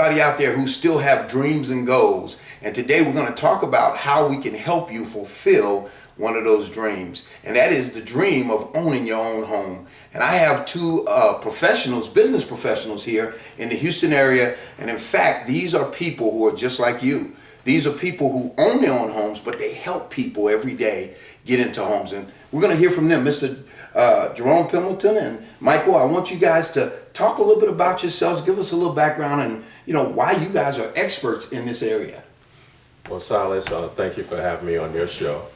anybody out there who still have dreams and goals. And today we're going to talk about how we can help you fulfill one of those dreams. And that is the dream of owning your own home. And I have two professionals, business professionals here in the Houston area. And in fact, these are people who are just like you. These are people who own their own homes, but they help people every day get into homes. And we're going to hear from them. Mr. Jerome Pendleton and Michael, I want you guys to talk a little bit about yourselves, give us a little background and why you guys are experts in this area. Well, Silas, thank you for having me on your show.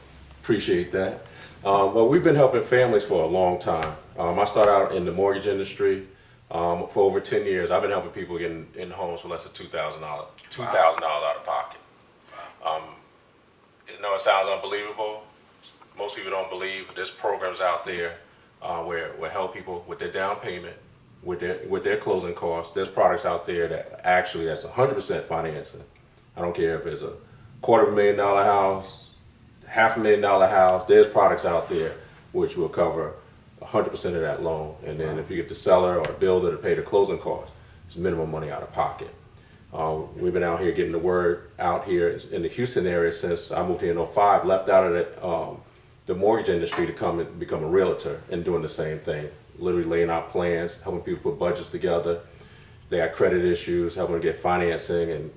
Appreciate that. Well, we've been helping families for a long time. I started out in the mortgage industry for over 10 years. I've been helping people get in homes for less than $2,000 out of pocket. It sounds unbelievable. Most people don't believe there's programs out there where help people with their down payment, with their closing costs. There's products out there that's 100% financing. I don't care if it's a $250,000 house, $500,000 house. There's products out there which will cover 100% of that loan. And then if you get the seller or the builder to pay the closing costs, it's minimum money out of pocket. We've been out here getting the word out here in the Houston area since I moved here in 2005, left out of the mortgage industry to come and become a realtor and doing the same thing, literally laying out plans, helping people put budgets together. They got credit issues, helping them get financing and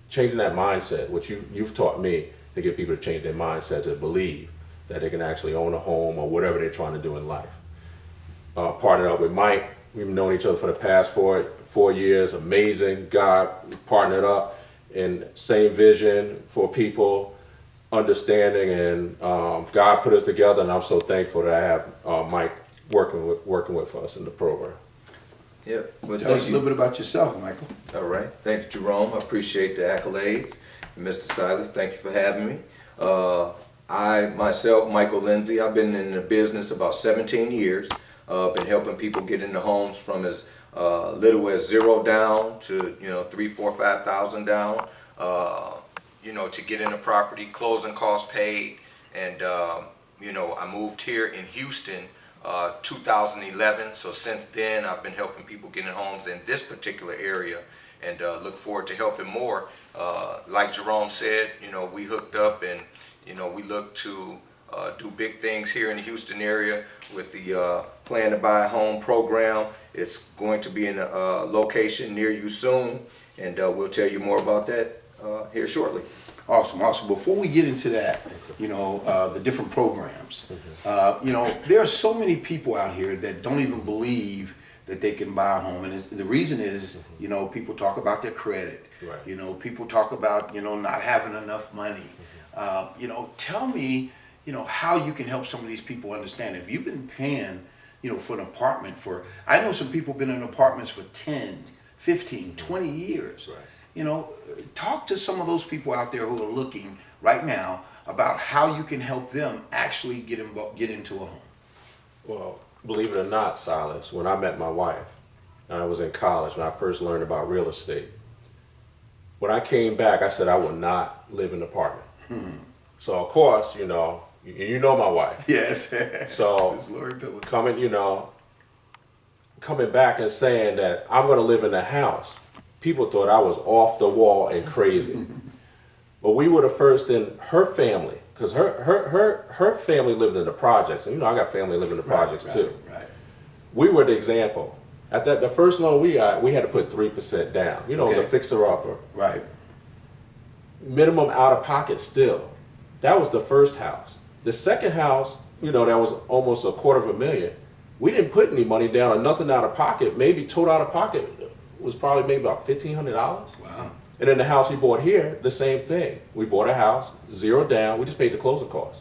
changing that mindset, which you've taught me to get people to change their mindset to believe that they can actually own a home or whatever they're trying to do in life. Partnered up with Mike. We've known each other for the past four years. Amazing guy. We partnered up in same vision for people, understanding, and God put us together. And I'm so thankful that I have Mike working with us in the program. Yeah. Well, Tell us a little bit about yourself, Michael. All right. Thank you, Jerome. I appreciate the accolades. And Mr. Silas, thank you for having me. I, myself, Michael Lindsay, I've been in the business about 17 years. Been helping people get into homes from as little as $0 down to $3,000, $4,000, $5,000 down. To get in a property, closing costs paid, and I moved here in Houston 2011. So since then, I've been helping people get in homes in this particular area, and look forward to helping more. Like Jerome said, we hooked up, and we look to do big things here in the Houston area with the Plan to Buy a Home program. It's going to be in a location near you soon, and we'll tell you more about that here shortly. Awesome. Before we get into that, the different programs, there are so many people out here that don't even believe that they can buy a home, and the reason is, people talk about their credit. Right. People talk about, not having enough money. Tell me, how you can help some of these people understand. If you've been paying, for an apartment I know some people been in apartments for 10, 15, 20 years. Right. Talk to some of those people out there who are looking right now about how you can help them actually get into a home. Well, believe it or not, Silas, when I met my wife, I was in college when I first learned about real estate. When I came back, I said I would not live in an apartment. So of course, you know my wife. Yes. So coming back and saying that I'm going to live in a house, people thought I was off the wall and crazy. But we were the first in her family, because her family lived in the projects, and I got family living in the projects too. Right. We were the example. At the first loan we got, we had to put 3% down. It was a fixer-upper. Right. Minimum out of pocket still. That was the first house. The second house, that was almost $250,000. We didn't put any money down or nothing out of pocket. Maybe total out of pocket was probably maybe about $1,500. Wow. And then the house we bought here, the same thing. We bought a house, $0 down. We just paid the closing costs,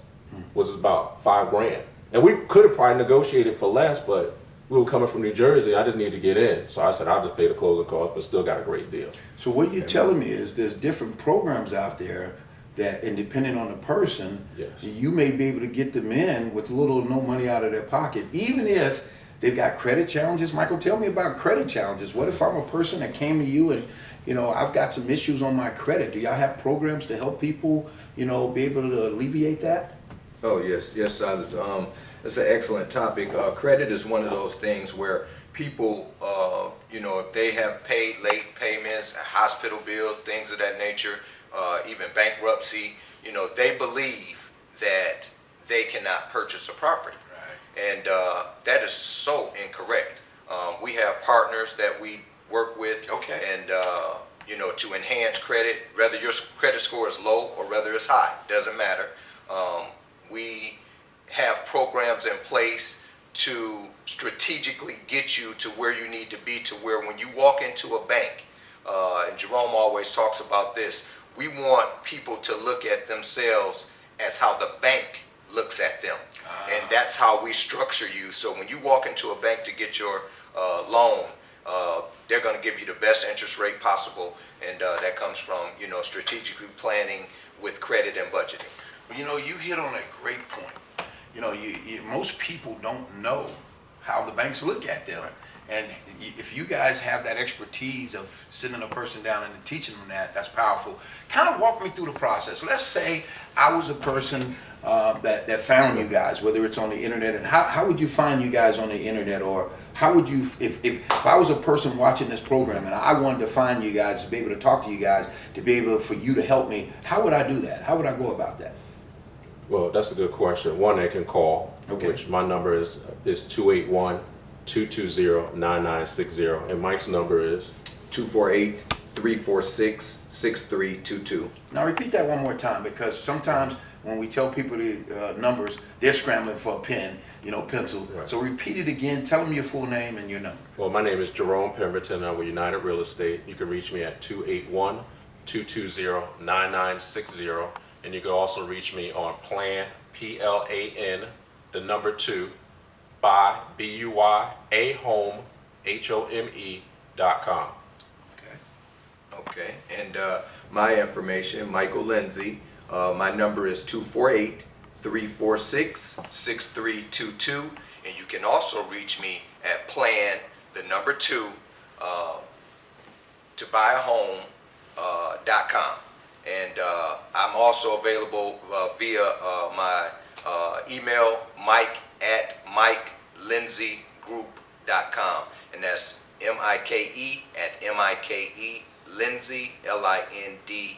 which is about $5,000. And we could have probably negotiated for less, but we were coming from New Jersey. I just needed to get in. So I said, I'll just pay the closing costs, but still got a great deal. So what you're telling me is there's different programs out there that, and depending on the person, Yes. you may be able to get them in with little or no money out of their pocket, even if they've got credit challenges. Michael, tell me about credit challenges. What if I'm a person that came to you and, I've got some issues on my credit? Do y'all have programs to help people, be able to alleviate that? Oh yes, Silas. It's an excellent topic. Credit is one of those things where people, if they have paid late payments, hospital bills, things of that nature, even bankruptcy, they believe that they cannot purchase a property. Right. And that is so incorrect. We have partners that we work with, okay, and to enhance credit, whether your credit score is low or whether it's high, doesn't matter. We have programs in place to strategically get you to where you need to be, to where when you walk into a bank, and Jerome always talks about this, we want people to look at themselves as how the bank looks at them. And that's how we structure you. So when you walk into a bank to get your loan, they're going to give you the best interest rate possible, and that comes from strategically planning with credit and budgeting. Well, you hit on a great point. Most people don't know how the banks look at them. And if you guys have that expertise of sitting a person down and teaching them that's powerful. Kind of walk me through the process. Let's say I was a person that found you guys, whether it's on the internet, and how would you find you guys on the internet, or how would you, if I was a person watching this program and I wanted to find you guys, to be able to talk to you guys, to be able for you to help me, how would I do that? How would I go about that? Well, that's a good question. One, they can call, which my number is 281-220-9960, and Mike's number is 248-346-6322. Now repeat that one more time, because sometimes when we tell people the numbers, they're scrambling for a pen, pencil. Right. So repeat it again. Tell them your full name and your number. Well, my name is Jerome Pemberton. I'm with United Real Estate. You can reach me at 281-220-9960. And you can also reach me on Plan, PLAN, the number 2, buy, BUY, home, HOME.com. Okay. And my information, Michael Lindsay, my number is 248-346-6322. And you can also reach me at Plan, the number 2, to buy a home.com. And I'm also available via my email, mike@mikelindsay.group.com. And that's MIKE at MIKE Lindsay, LINDSAY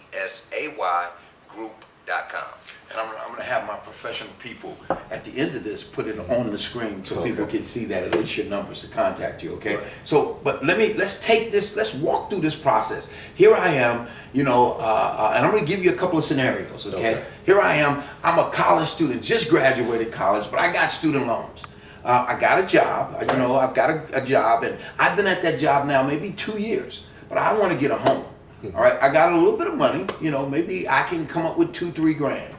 group.com. And I'm going to have my professional people at the end of this put it on the screen so people can see that, at least your numbers to contact you, okay? Right. So, but let's walk through this process. Here I am, and I'm going to give you a couple of scenarios, okay? Here I am, I'm a college student, just graduated college, but I got student loans. I got a job, I've got a job, and I've been at that job now maybe 2 years, but I want to get a home. All right, I got a little bit of money, maybe I can come up with $2-3 grand.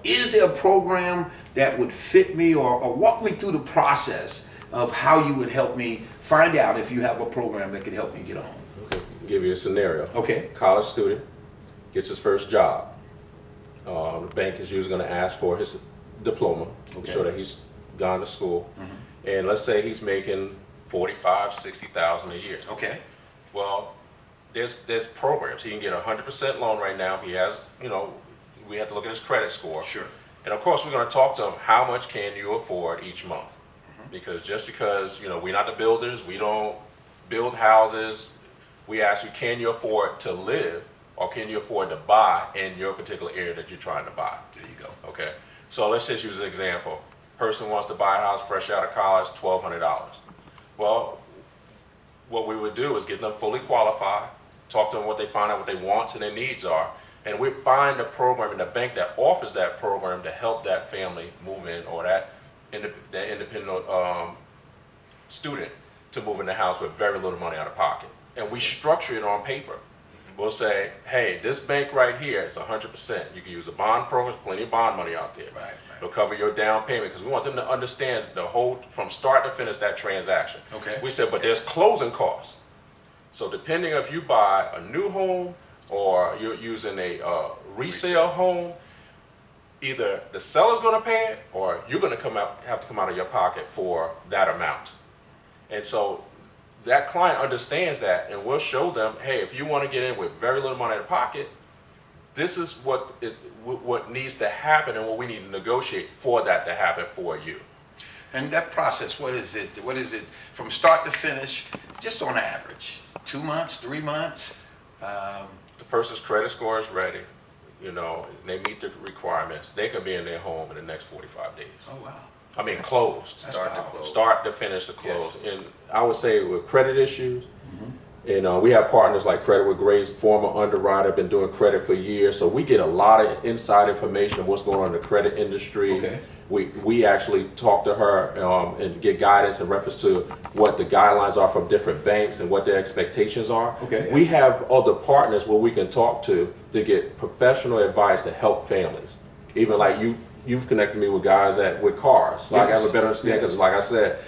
Is there a program that would fit me, or walk me through the process of how you would help me find out if you have a program that could help me get a home? Okay, I'll give you a scenario. Okay. College student gets his first job. The bank is usually going to ask for his diploma to show that he's gone to school. Mm-hmm. And let's say he's making $45,000-$60,000 a year. Okay. Well, there's programs. He can get a 100% loan right now if he has, we have to look at his credit score. Sure. And of course, we're going to talk to him, how much can you afford each month? Mm-hmm. Because we're not the builders, we don't build houses, we ask you, can you afford to live, or can you afford to buy in your particular area that you're trying to buy? There you go. Okay. So let's just use an example. Person wants to buy a house fresh out of college, $1,200. Well, what we would do is get them fully qualified, talk to them what they find out what they want and their needs are, and we find a program in the bank that offers that program to help that family move in, or that independent student to move in the house with very little money out of pocket. And we structure it on paper. We'll say, hey, this bank right here is 100%. You can use a bond program, plenty of bond money out there. Right. It'll cover your down payment, because we want them to understand the whole, from start to finish, that transaction. Okay. We said, but there's closing costs. So depending if you buy a new home or you're using a resale home, either the seller's going to pay it, or you're going to have to come out of your pocket for that amount. And so that client understands that, and we'll show them, hey, if you want to get in with very little money out of pocket, this is what needs to happen and what we need to negotiate for that to happen for you. And that process, what is it? What is it from start to finish, just on average? 2 months, 3 months? The person's credit score is ready, you know, they meet the requirements, they can be in their home in the next 45 days. Oh, wow. I mean, closed. Start to close. Start to finish to close. And I would say with credit issues, you know, we have partners like Credit with Grace, former underwriter, been doing credit for years. So we get a lot of inside information of what's going on in the credit industry. Okay. We actually talk to her and get guidance in reference to what the guidelines are from different banks and what their expectations are. Okay. We have other partners where we can talk to get professional advice to help families. Even like you've connected me with guys with cars. So I have a better understanding because, like I said,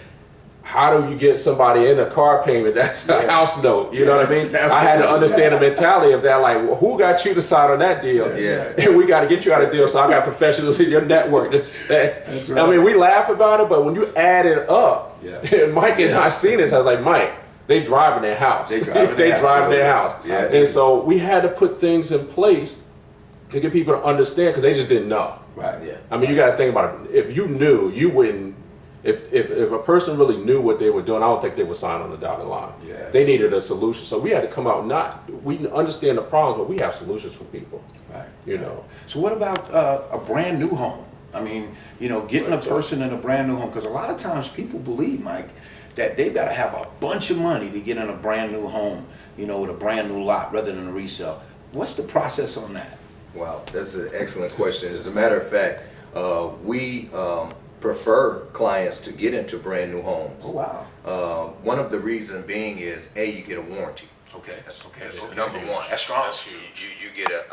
how do you get somebody in a car payment that's a house note? You know what I mean? I had to understand the mentality of that. Like, well, who got you to sign on that deal? Yeah. And we got to get you out of deal. So I got professionals in your network to say. That's right. I mean, we laugh about it, but when you add it up, and Mike and I seen this, I was like, Mike, they driving their house. They driving their house. Yeah. And so we had to put things in place to get people to understand because they just didn't know. Right. Yeah. I mean, you got to think about it. If you knew, you wouldn't. If a person really knew what they were doing, I don't think they would sign on the dotted line. Yes. They needed a solution, so we had to come out. We understand the problems, but we have solutions for people. Right. You know. So what about a brand new home? I mean, you know, getting a person in a brand new home, because a lot of times people believe, Mike, that they've got to have a bunch of money to get in a brand new home, you know, with a brand new lot rather than a resale. What's the process on that? Wow, that's an excellent question. As a matter of fact, we prefer clients to get into brand new homes. Oh, wow. One of the reasons being is, A, you get a warranty. Okay. That's Okay. number one. That's strong. That's huge. You get a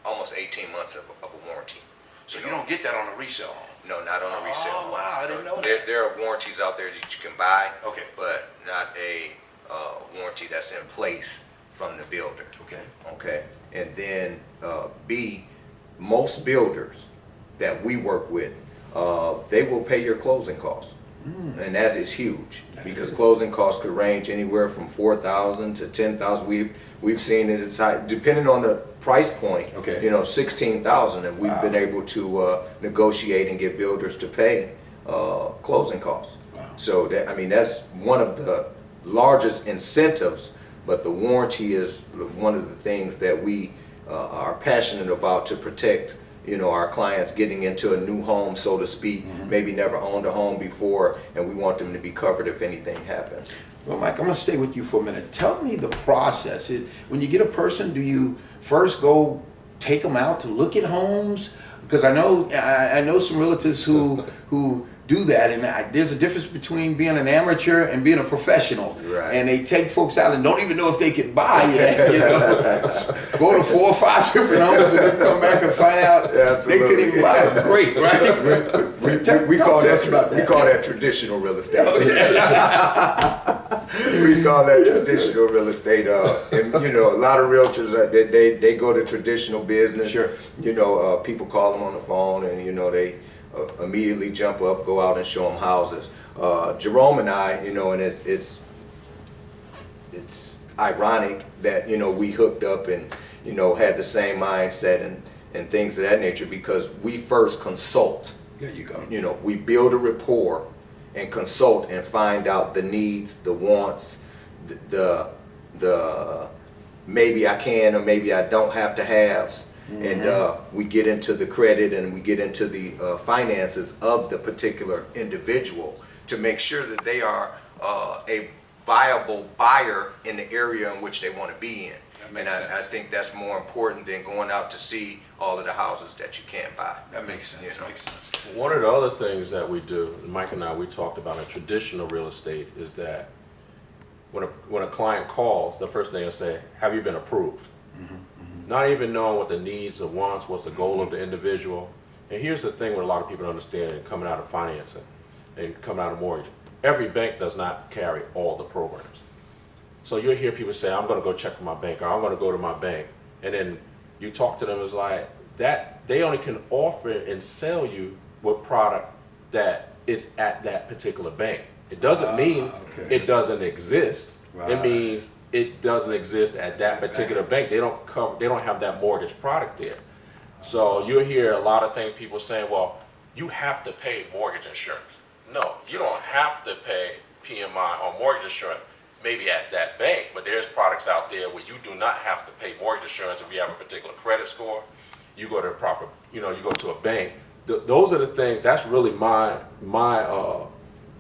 almost 18 months of a warranty. So you don't get that on a resale home? No, not on a resale. Oh, wow, I didn't know There, that. there are warranties out there that you can buy, Okay. but not a warranty that's in place from the builder. Okay. Okay, and then B, most builders that we work with, they will pay your closing costs, and that is huge because closing costs could range anywhere from $4,000 to $10,000. We've seen it as high, depending on the price point. Okay. You know, $16,000, and we've been able to negotiate and get builders to pay closing costs. Wow. So that, I mean, that's one of the largest incentives. But the warranty is one of the things that we are passionate about to protect, you know, our clients getting into a new home, so to speak, maybe never owned a home before, and we want them to be covered if anything happens. Well, Mike, I'm going to stay with you for a minute. Tell me the process. When you get a person, do you first go take them out to look at homes? Because I know some realtors who do that, and there's a difference between being an amateur and being a professional. Right. And they take folks out and don't even know if they can buy yet. You know, go to 4 or 5 different homes and then come back and find out they couldn't even buy them. Great, right? We call that. call that traditional real estate. We call that traditional real estate. And you know, a lot of realtors they go to traditional business. Sure. You know, people call them on the phone, and you know they immediately jump up, go out and show them houses. Jerome and I, you know, and it's ironic that, you know, we hooked up and, you know, had the same mindset and things of that nature because we first consult. There you go. You know, we build a rapport and consult and find out the needs, the wants, the maybe I can or maybe I don't have to haves. And we get into the credit and we get into the finances of the particular individual to make sure that they are a viable buyer in the area in which they want to be in. And I think that's more important than going out to see all of the houses that you can't buy. That makes sense. You know? Makes sense. One of the other things that we do, Mike and I, we talked about in traditional real estate, is that when a client calls, the first thing they say, "Have you been approved?" Not even knowing what the needs or wants, what's the goal of the individual. And here's the thing: what a lot of people don't understand in coming out of financing and coming out of mortgage, every bank does not carry all the programs. So you'll hear people say, "I'm going to go check with my bank," or "I'm going to go to my bank," and then you talk to them, it's like that they only can offer and sell you what product that is at that particular bank. It doesn't mean it doesn't exist. It means it doesn't exist at that particular bank. They don't have that mortgage product there. So you'll hear a lot of things people saying, "Well, you have to pay mortgage insurance. No, you don't have to pay PMI on mortgage insurance, maybe at that bank, but there's products out there where you do not have to pay mortgage insurance if you have a particular credit score. You go to a proper, you go to a bank. Those are the things, that's really my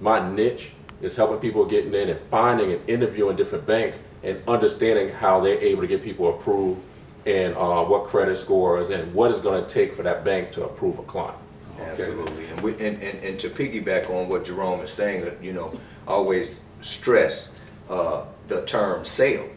niche, is helping people getting in and finding and interviewing different banks and understanding how they're able to get people approved and what credit scores and what it's going to take for that bank to approve a client. Absolutely. And to piggyback on what Jerome is saying, always stress the term sale,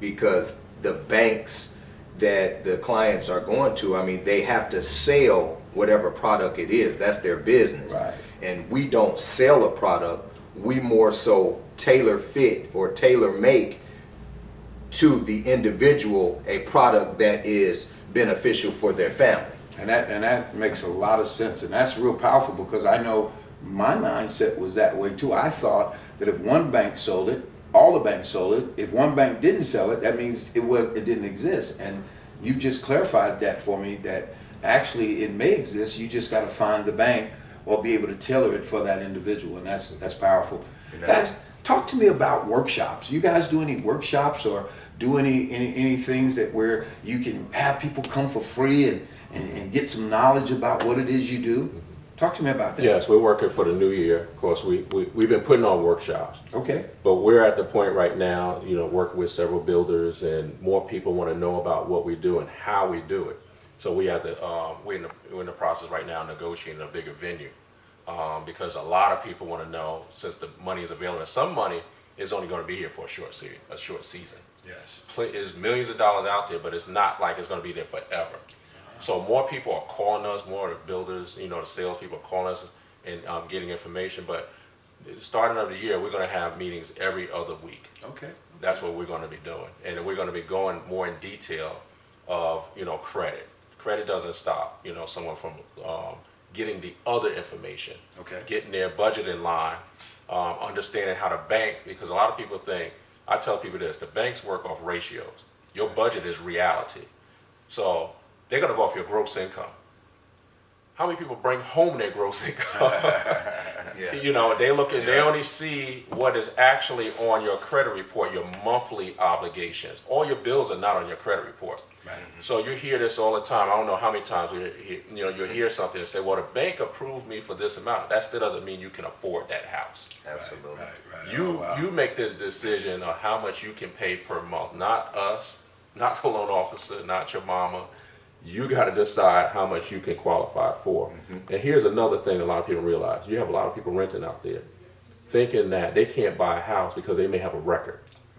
because the banks that the clients are going to, I mean, they have to sell whatever product it is. That's their business. Right. And we don't sell a product. We more so tailor fit or tailor make to the individual a product that is beneficial for their family. And that makes a lot of sense, and that's real powerful, because I know my mindset was that way too. I thought that if one bank sold it, all the banks sold it. If one bank didn't sell it, that means it didn't exist. And you just clarified that for me, that actually it may exist. You just got to find the bank or be able to tailor it for that individual, and that's powerful. Guys, talk to me about workshops. You guys do any workshops or do any things that where you can have people come for free and get some knowledge about what it is you do? Talk to me about that. Yes, we're working for the new year. Of course, we've been putting on workshops. Okay. But we're at the point right now, working with several builders, and more people want to know about what we do and how we do it. So we have to, we're in the process right now negotiating a bigger venue, because a lot of people want to know, since the money is available. Some money is only going to be here for a short season. Yes. There's millions of dollars out there, but it's not like it's going to be there forever. So more people are calling us, more of the builders, the salespeople are calling us and getting information. But starting of the year, we're going to have meetings every other week. Okay. That's what we're going to be doing. And we're going to be going more in detail of, credit. Credit doesn't stop, someone from getting the other information. Okay. Getting their budget in line, understanding how to bank, because a lot of people think, I tell people this, the banks work off ratios. Your budget is reality. So they're going to go off your gross income. How many people bring home their gross income? Yeah. They look and they only see what is actually on your credit report, your monthly obligations. All your bills are not on your credit report. Right. So you hear this all the time. I don't know how many times you'll hear something and say, well, the bank approved me for this amount. That still doesn't mean you can afford that house. Absolutely. Right. You make the decision on how much you can pay per month, not us, not the loan officer, not your mama. You got to decide how much you can qualify for. Mm-hmm. And here's another thing a lot of people realize. You have a lot of people renting out there thinking that they can't buy a house because they may have a record.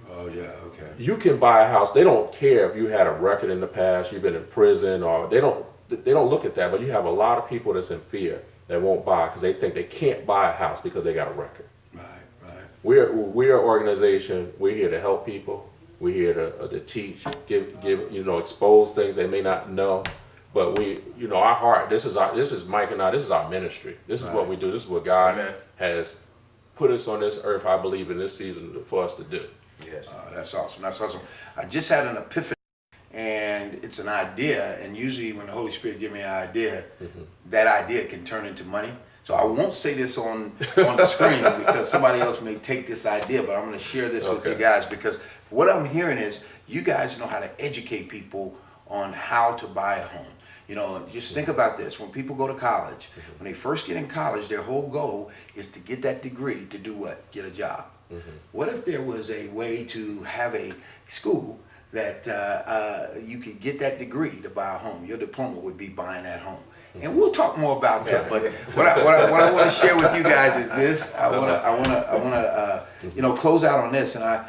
Oh, yeah, okay. You can buy a house. They don't care if you had a record in the past, you've been in prison, or they don't look at that. But you have a lot of people that's in fear that won't buy because they think they can't buy a house because they got a record. Right. We're an organization. We're here to help people. We're here to teach, give expose things they may not know. But our heart. This is Mike and I. This is our ministry. This is what we do. This is what God has put us on this earth. I believe in this season for us to do. Yes. That's awesome. I just had an epiphany, and it's an idea. And usually, when the Holy Spirit gives me an idea, that idea can turn into money. So I won't say this on the screen because somebody else may take this idea, but I'm going to share this with you guys, because what I'm hearing is you guys know how to educate people on how to buy a home. Just think about this. When people go to college, when they first get in college, their whole goal is to get that degree to do what? Get a job. What if there was a way to have a school that you could get that degree to buy a home? Your diploma would be buying that home. And we'll talk more about that. But what I want to share with you guys is this. I want to close out on this. And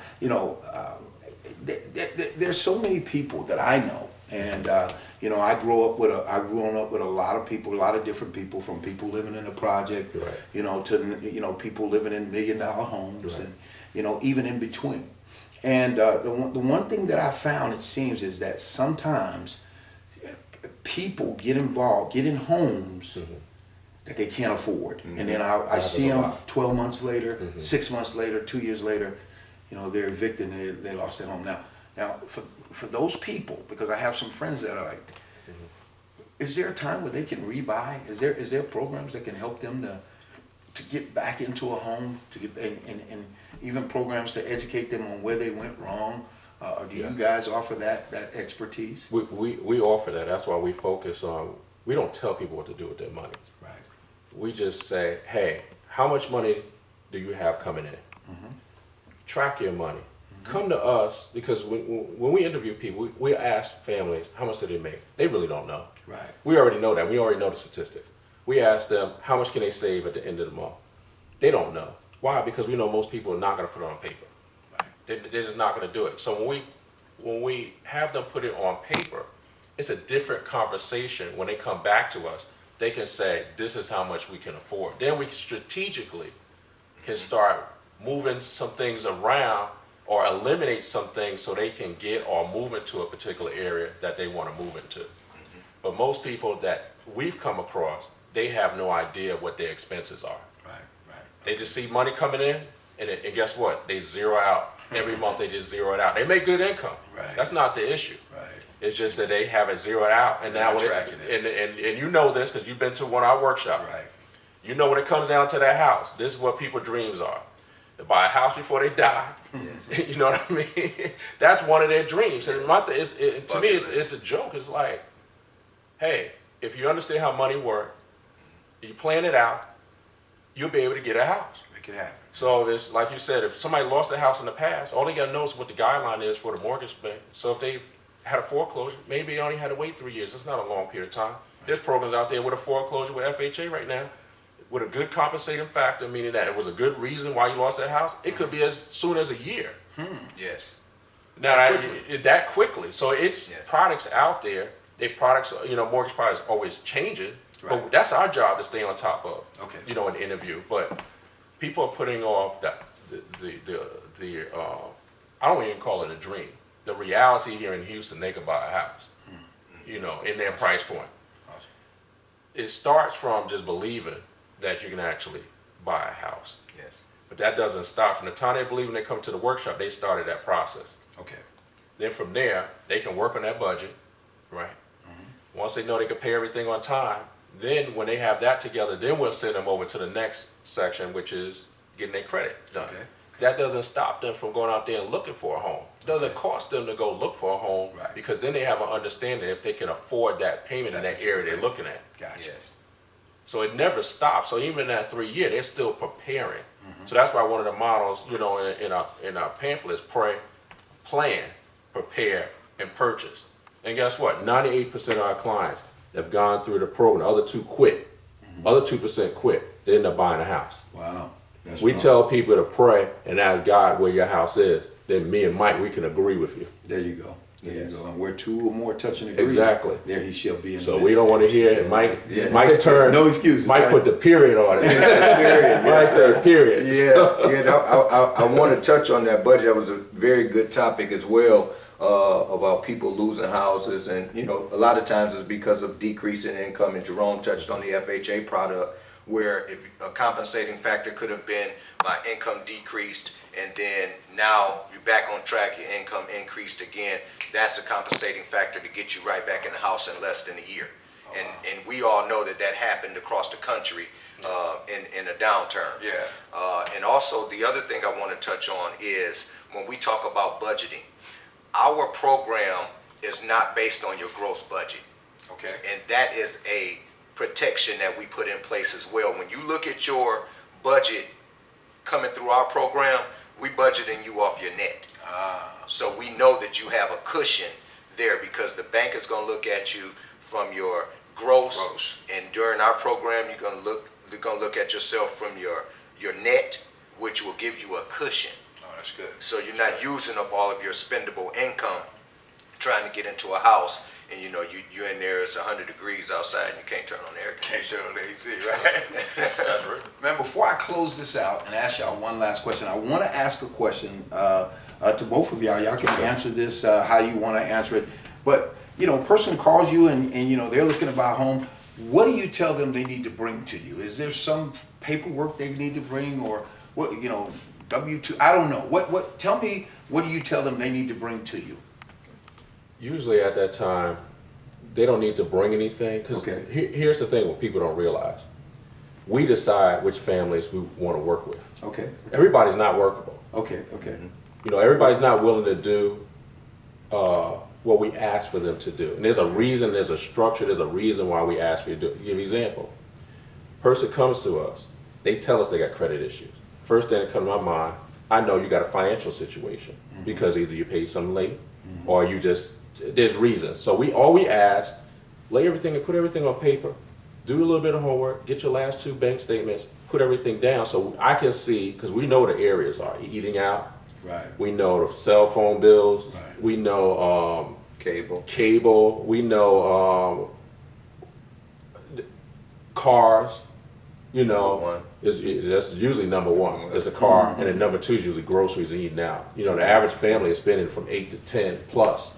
there's so many people that I know, and I grew up with a lot of people, a lot of different people, from people living in the project, to people living in $1 million homes, and even in between. And the one thing that I found, it seems, is that sometimes people get involved, get in homes that they can't afford, and then I see them 12 months later, 6 months later, 2 years later, they're evicted and they lost their home. Now for those people, because I have some friends that are like, is there a time where they can rebuy? Is there programs that can help them to get back into a home, to get and even programs to educate them on where they went wrong? Or do you guys offer that expertise? We offer that. That's why we focus on, we don't tell people what to do with their money. Right. We just say, hey, how much money do you have coming in? Track your money. Come to us, because when we interview people, we ask families, how much do they make? They really don't know. Right. We already know that. We already know the statistics. We ask them, how much can they save at the end of the month? They don't know. Why? Because we know most people are not going to put it on paper. Right. They're just not going to do it. So when we have them put it on paper, it's a different conversation. When they come back to us, they can say, this is how much we can afford. Then we strategically can start moving some things around or eliminate some things so they can get or move into a particular area that they want to move into. But most people that we've come across, they have no idea what their expenses are. Right. They just see money coming in, and guess what? They zero out. Every month they just zero it out. They make good income. Right. That's not the issue. Right. It's just that they have it zeroed out, and now tracking it. And you know this because you've been to one of our workshops. Right. You know when it comes down to that house, this is what people's dreams are. To buy a house before they die. Yes. You know what I mean? That's one of their dreams. And to me, it's a joke. It's like, hey, if you understand how money works, you plan it out, you'll be able to get a house. Make it happen. So it's like you said, if somebody lost a house in the past, all they got to know is what the guideline is for the mortgage bank. So if they had a foreclosure, maybe they only had to wait 3 years. It's not a long period of time. There's programs out there with a foreclosure with FHA right now, with a good compensating factor, meaning that it was a good reason why you lost that house. It could be as soon as a year. Yes. Now that quickly. So it's products out there. Mortgage products always changing. Right. But that's our job to stay on top of. Okay. An interview. But people are putting off the I don't even call it a dream. The reality here in Houston, they could buy a house. In their price point. Awesome. It starts from just believing that you can actually buy a house. Yes. But that doesn't stop. From the time they believe when they come to the workshop, they started that process. Okay. Then from there, they can work on that budget, right? Once they know they can pay everything on time, then when they have that together, then we'll send them over to the next section, which is getting their credit done. Okay. That doesn't stop them from going out there and looking for a home. It doesn't cost them to go look for a home, Right. because then they have an understanding if they can afford that payment in that area they're looking at. Gotcha. Yes. So it never stops. So even in that 3 year, they're still preparing. So that's why one of the models, in our pamphlet is pray, plan, prepare, and purchase. And guess what? 98% of our clients have gone through the program. The other 2 quit. Other 2% quit. They end up buying a house. Wow. That's We wrong. tell people to pray and ask God where your house is. Then me and Mike, we can agree with you. There you go. There Yes. you go. And where 2 or more touch and agree, Exactly. there he shall be in So the we midst. don't want to hear it. Mike's turn. No excuses, Mike right? put the period on it. Period. Mike said period. I want to touch on that budget. That was a very good topic as well, about people losing houses, and a lot of times it's because of decrease in income. And Jerome touched on the FHA product, where if a compensating factor could have been my income decreased, and then now you're back on track, your income increased again. That's a compensating factor to get you right back in the house in less than a year. And we all know that happened across the country in a downturn. Yeah. And also the other thing I want to touch on is when we talk about budgeting, our program is not based on your gross budget. Okay. And that is a protection that we put in place as well. When you look at your budget coming through our program, we budgeting you off your net. So we know that you have a cushion there, because the bank is going to look at you from your gross. And during our program, you're going to look at yourself from your net, which will give you a cushion. Oh, that's good. So you're not using up all of your spendable income trying to get into a house, and you're in there, it's 100 degrees outside and you can't turn on the air conditioning. Can't turn on the AC, right? That's right. Man, before I close this out and ask y'all one last question, I want to ask a question to both of y'all. Y'all can answer this how you want to answer it. But, a person calls you and they're looking to buy a home. What do you tell them they need to bring to you? Is there some paperwork they need to bring, or what, W-2? I don't know. Tell me, what do you tell them they need to bring to you? Usually at that time, they don't need to bring anything. Because Okay. here's the thing: what people don't realize, we decide which families we want to work with. Okay. Everybody's not workable. Okay. Okay. You know, everybody's not willing to do what we ask for them to do. And there's a reason, there's a structure, there's a reason why we ask for you to do it. To give you an example, person comes to us, they tell us they got credit issues. First thing that comes to my mind, I know you got a financial situation because either you paid something late or you just, there's reasons. So all we ask, lay everything and put everything on paper, do a little bit of homework, get your last 2 bank statements, put everything down so I can see, because we know the areas are eating out. Right. We know the cell phone bills. Right. We know Cable. We know cars. You know, Number one. That's usually number one. Is the car, and then number 2 is usually groceries and eating out. You know, the average family is spending from 8 to 10 plus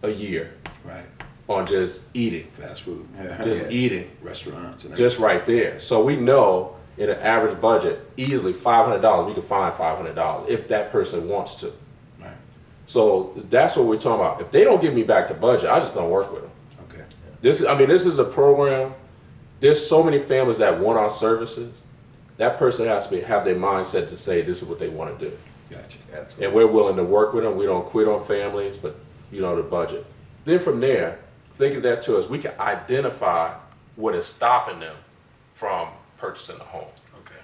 a year Right. on just eating, Fast food. just eating, Restaurants and just right there. So we know in an average budget, easily $500. We can find $500 if that person wants to. Right. So that's what we're talking about. If they don't give me back the budget, I just don't work with them. Okay. This is a program. There's so many families that want our services. That person has to have their mindset to say this is what they want to do, Gotcha. Absolutely. and we're willing to work with them. We don't quit on families, but you know the budget. Then from there, think of that to us. We can identify what is stopping them from purchasing a home. Okay.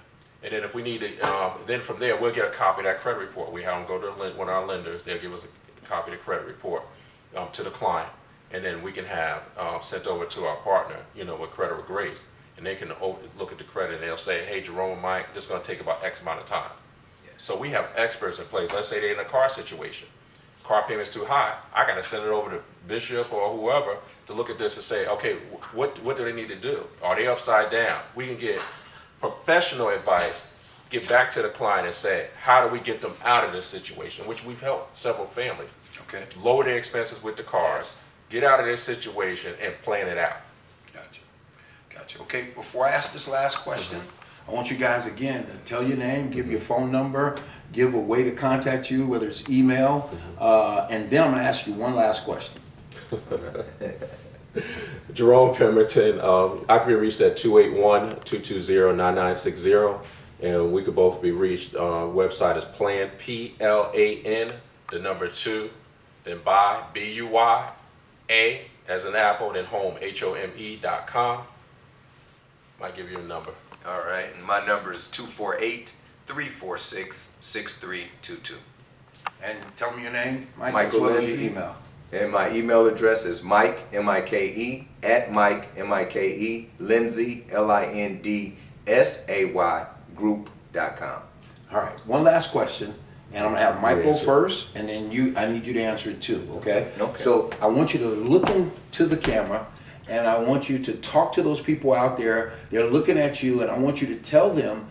And then if we need to, then from there, we'll get a copy of that credit report. We have them go to one of our lenders. They'll give us a copy of the credit report to the client. And then we can have sent over to our partner, you know, with Credit with Grace. And they can look at the credit and they'll say, hey, Jerome and Mike, this is going to take about X amount of time. Yes. So we have experts in place. Let's say they're in a car situation. Car payment's too high. I got to send it over to Bishop or whoever to look at this and say, okay, what do they need to do? Are they upside down? We can get professional advice, get back to the client and say, how do we get them out of this situation, which we've helped several families. Okay. Lower their expenses with the cars, get out of this situation and plan it out. Gotcha. Gotcha. Okay, before I ask this last question, I want you guys again to tell your name, give your phone number, give a way to contact you, whether it's email, and then I'm going to ask you one last question. Jerome Pemberton, I can be reached at 281-220-9960, and we could both be reached. Website is Plan, PLAN, the number 2, then buy, BUY, A as an apple, then home, HOME.com. Might give you a number. All right, and my number is 248-346-6322. And tell me your name, Mike, Michael as well as Lindsay. your email. And my email address is Mike, M-I-K-E, at Mike, M-I-K-E, Lindsay, L-I-N-D-S-A-Y, group.com. All right, one last question, and I'm going to have Mike go Answer. first, and then I need you to answer it too, okay? Okay. So I want you to look into the camera, and I want you to talk to those people out there. They're looking at you, and I want you to tell them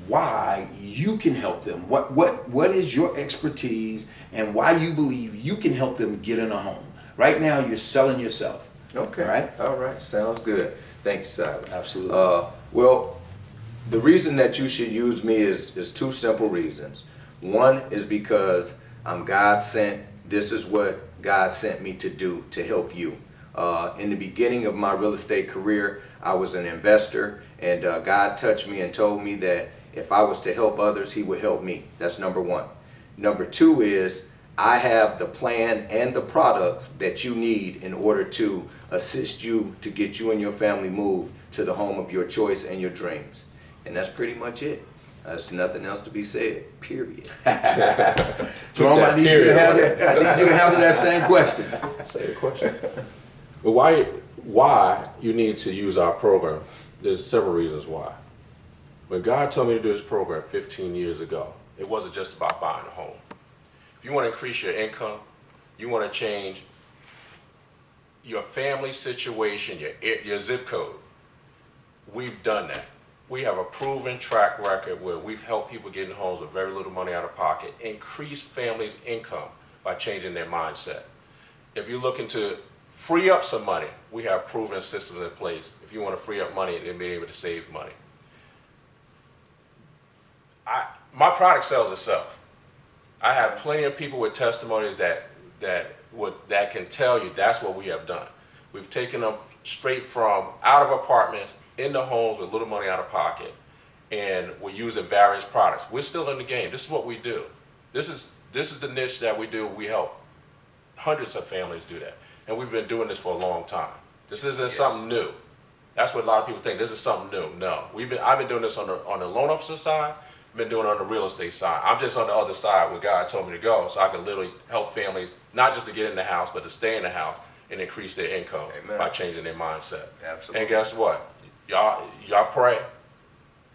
why you can help them. What is your expertise and why you believe you can help them get in a home. Right now, you're selling yourself. Okay. All right? All right. Sounds good. Thank you, Silas. Absolutely. Well, the reason that you should use me is 2 simple reasons. One is because I'm God sent. This is what God sent me to do to help you. In the beginning of my real estate career, I was an investor, and God touched me and told me that if I was to help others, He would help me. That's number 1. Number 2 is I have the plan and the products that you need in order to assist you to get you and your family moved to the home of your choice and your dreams. And that's pretty much it. There's nothing else to be said, period. Jerome, I need you to handle that same question. Same question. But why you need to use our program? There's several reasons why. When God told me to do this program 15 years ago, it wasn't just about buying a home. If you want to increase your income, you want to change your family situation, your zip code, we've done that. We have a proven track record where we've helped people get in homes with very little money out of pocket, increase families' income by changing their mindset. If you're looking to free up some money, we have proven systems in place. If you want to free up money and be able to save money. My product sells itself. I have plenty of people with testimonies that can tell you that's what we have done. We've taken them straight from out of apartments into homes with little money out of pocket, and we're using various products. We're still in the game. This is what we do. This is the niche that we do. We help hundreds of families do that, and we've been doing this for a long time. This isn't something new. That's what a lot of people think. This is something new. No, I've been doing this on the loan officer side. I've been doing it on the real estate side. I'm just on the other side where God told me to go, so I can literally help families not just to get in the house, but to stay in the house and increase their income. Amen. By changing their mindset. Absolutely. And guess what? Y'all pray.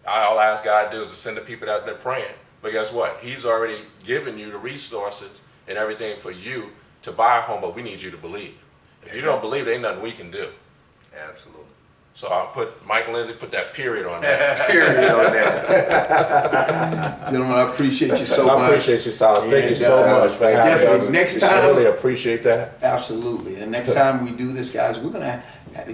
All I ask God to do is to send the people that's been praying. But guess what? He's already given you the resources and everything for you to buy a home, but we need you to believe. If you don't believe, there ain't nothing we can do. Absolutely. So I'll put Michael Lindsay, put that period on that. Period on that. Gentlemen, I appreciate you so much. I appreciate you, Silas. Thank you so much for having me. Definitely. Next time, I really appreciate that. Absolutely. And next time we do this, guys, we're gonna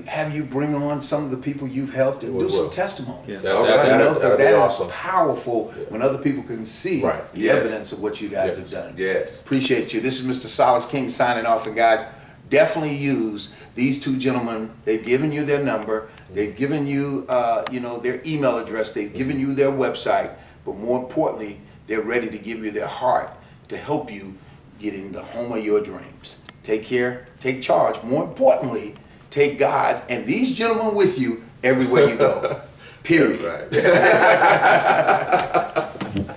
have you bring on some of the people you've helped and do some testimonies. Yeah. Because that is awesome. powerful when other people can see the evidence of what you guys have done. Yes. Appreciate you. This is Mr. Silas King signing off. And guys, definitely use these two gentlemen. They've given you their number. They've given you, their email address. They've given you their website. But more importantly, they're ready to give you their heart to help you get in the home of your dreams. Take care. Take charge. More importantly, take God and these gentlemen with you everywhere you go. Period. Right.